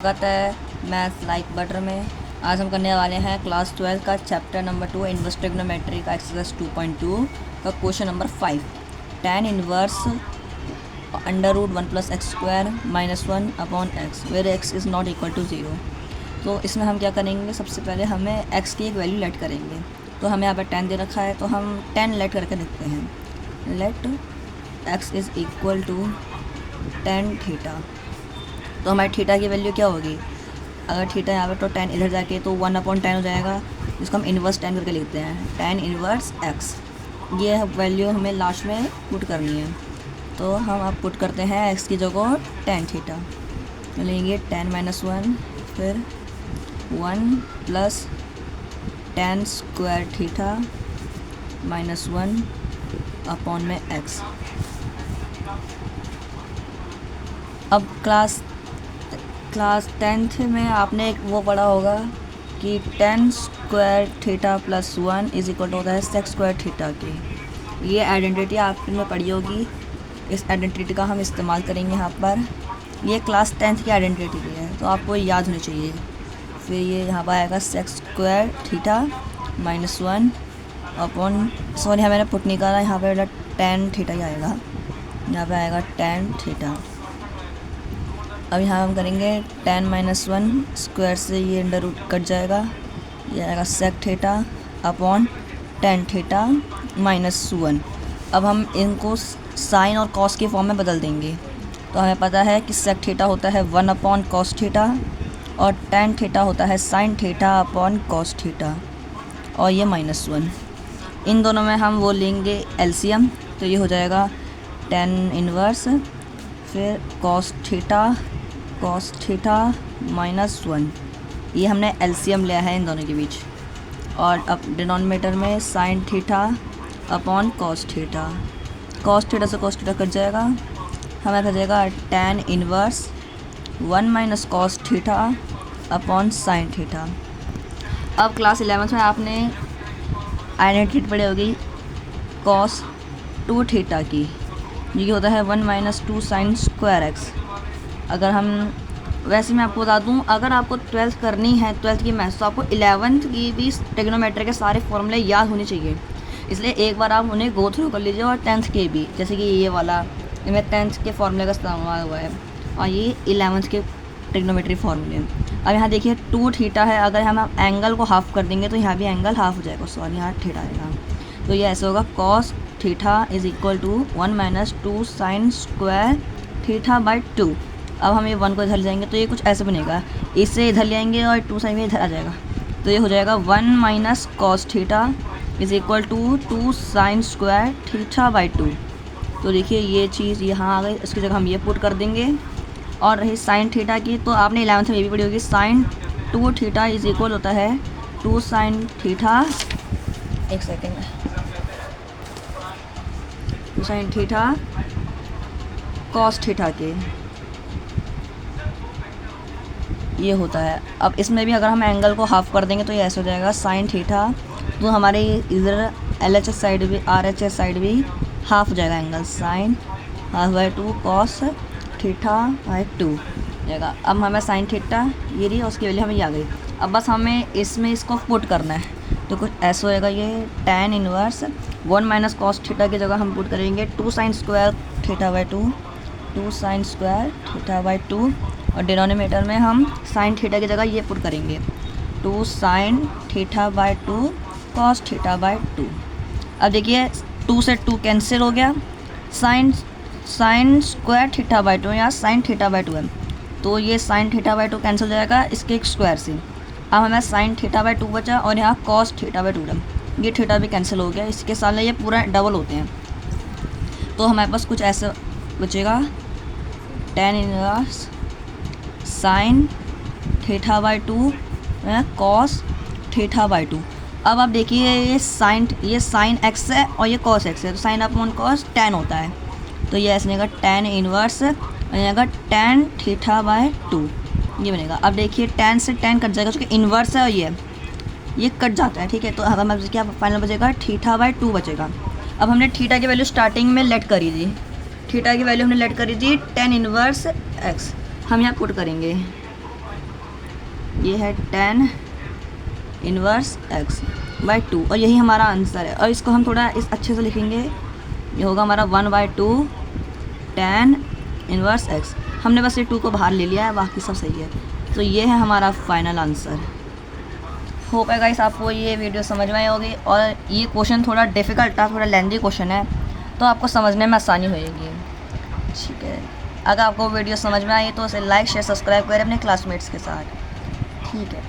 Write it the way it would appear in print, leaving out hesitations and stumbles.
स्वागत है maths like butter में। आज हम करने वाले हैं क्लास 12 का चैप्टर नंबर 2 इनवर्स ट्रिग्नोमेट्री का एक्सरसाइज 2.2 का question number 5 tan inverse under root 1 + x² - 1 upon x where x is not equal to 0। तो इसमें हम क्या करेंगे, सबसे पहले हमें x की एक वैल्यू लेट करेंगे। तो हमें यहाँ पर tan दे रखा है, तो हम tan लेट करके देखते हैं। Let x is equal to tan theta. तो हमारी थीटा की वैल्यू क्या होगी, अगर थीटा यहाँ पर तो tan इधर जाके तो 1/10 हो जाएगा, जिसको हम इन्वर्स tan करके लिखते हैं, tan इन्वर्स x। ये वैल्यू हमें लास्ट में पुट करनी है। तो हम अब पुट करते हैं x की जगह tan थीटा, तो लेंगे tan - 1 फिर 1 + tan स्क्वायर थीटा -1 अपॉन में x। अब क्लास 10th में आपने एक वो पढ़ा होगा कि tan square theta + 1 is equal to होता है sec स्क्वायर थीटा की। ये आइडेंटिटी आपने पढ़ी होगी, इस आइडेंटिटी का हम इस्तेमाल करेंगे यहाँ पर। ये क्लास 10th की आइडेंटिटी है, तो आपको याद होनी चाहिए। फिर ये यहाँ पर आएगा sec square theta -1 upon, sorry यहाँ मैंने पुट निकाला, यहाँ पर tan थीटा ही आएगा, यहाँ पे आएगा tan थीटा। अब यहाँ हम करेंगे tan - 1 स्क्वायर से ये अंडर रूट कट जाएगा, ये आएगा sec theta upon tan theta -1। अब हम इनको साइन और कॉस के फॉर्म में बदल देंगे। तो हमें पता है कि sec थीटा होता है 1/cos थीटा और tan थीटा होता है sin theta upon cos theta, और ये -1। इन दोनों में हम वो लेंगे एलसीएम, तो ये हो जाएगा tan इनवर्स फिर cos थीटा -1। ये हमने एलसीएम लिया है इन दोनों के बीच। और अब डिनोमिनेटर में sin theta upon cos theta, cos theta से cos थीटा कट जाएगा, हमें कट जाएगा tan inverse 1 - cos theta upon sin theta. अब क्लास 11th में आपने आइडेंटिटी पढ़ी होगी cos 2 थीटा की, ये होता है 1 - 2 sin स्क्वायर x। अगर हम वैसे मैं आपको बता दूं, अगर आपको 12th करनी है, 12th की मैथ्स, तो आपको 11th की भी ट्रिग्नोमेट्री के सारे फॉर्मूले याद होने चाहिए। इसलिए एक बार आप उन्हें गो थ्रू कर लीजिए, और 10th के भी, जैसे कि ये वाला इनमें 10th के फॉर्मूले का इस्तेमाल हुआ है, और ये 11th के ट्रिग्नोमेट्री फॉर्मूले। अब यहाँ देखिए 2 थीटा है, अगर हम एंगल को हाफ कर देंगे तो यहाँ भी एंगल हाफ हो जाएगा, सॉरी यहाँ थीटा आएगा। तो ये ऐसे होगा cos theta is equal to 1 - 2 sin square theta by 2। अब हम ये 1 को इधर ले जाएंगे तो ये कुछ ऐसे बनेगा, इससे इधर ले आएंगे और 2 साइन में इधर आ जाएगा, तो ये हो जाएगा 1 - cos theta is equal to 2 sin square theta by 2। तो देखिए ये चीज़ यहाँ आ गई, इसकी जगह हम ये पुट कर देंगे। और रही sin थीटा की, तो आपने 11th में ये भी पढ़ी होगी, sin 2 थीटा इज इक्वल होता है 2 sin थीटा, एक second, 2 sin theta cos theta के, ये होता है। अब इसमें भी अगर हम एंगल को हाफ कर देंगे तो ये ऐसे हो जाएगा sin थीटा, तो हमारे इधर LHS साइड भी RHS साइड भी हाफ हो जाएगा angle, sin ½ cos theta by 2 जाएगा। अब हमें sin थीटा ये रही और उसकी वैल्यू हमें ये आ गई। अब बस हमें इसमें इसको पुट करना है, तो कुछ ऐसा होएगा, ये tan इनवर्स 1 - cos थीटा की जगह हम पुट करेंगे 2 sin square theta by 2, 2 sin square theta by 2, और डिनोमिनेटर में हम sin थीटा की जगह ये पुट करेंगे 2 sin theta by 2 cos theta by 2। अब देखिए 2 से 2 कैंसिल हो गया, sin स्क्वायर थीटा बाई 2 या sin थीटा बाई 2 है, तो ये sin थीटा बाई 2 कैंसिल हो जाएगा इसके एक स्क्वायर से। अब हमें sin थीटा बाई 2 बचा, और यहाँ cos थीटा बाई 2 है, ये थीटा भी कैंसिल हो गया, इसके साथ ये पूरा डबल होते हैं। तो हमारे पास कुछ ऐसा बचेगा tan inverse sin theta by 2 cos theta by 2। अब आप देखिए ये sin x है और ये cos x है, तो sin अपॉन cos tan होता है, तो ये ऐसे बनेगा tan इनवर्स बनेगा tan थीटा बाई 2, ये बनेगा। अब देखिए tan से tan कट जाएगा, क्योंकि इन्वर्स है और ये कट जाता है, ठीक है। तो अब हमें क्या फाइनल बचेगा, थीटा बाई 2 बचेगा। अब हमने थीटा की वैल्यू स्टार्टिंग में लेट करी थी, थीटा की वैल्यू हमने लेट करी थी tan इनवर्स x, हम यहाँ पुट करेंगे ये है 10 इनवर्स x बाई 2 और यही हमारा आंसर है। और इसको हम थोड़ा इस अच्छे से लिखेंगे, ये होगा हमारा 1/2 10 इनवर्स x। हमने बस ये 2 को बाहर ले लिया है, बाकी सब सही है। तो ये है हमारा फाइनल आंसर। होप है गाइस आपको ये वीडियो समझ में आई होगी। और ये क्वेश्चन थोड़ा डिफ़िकल्ट था, थोड़ा लेंथी क्वेश्चन है, तो आपको समझने में आसानी होगी। ठीक है, अगर आपको वीडियो समझ में आई तो उसे लाइक शेयर सब्सक्राइब करें अपने क्लासमेट्स के साथ। ठीक है।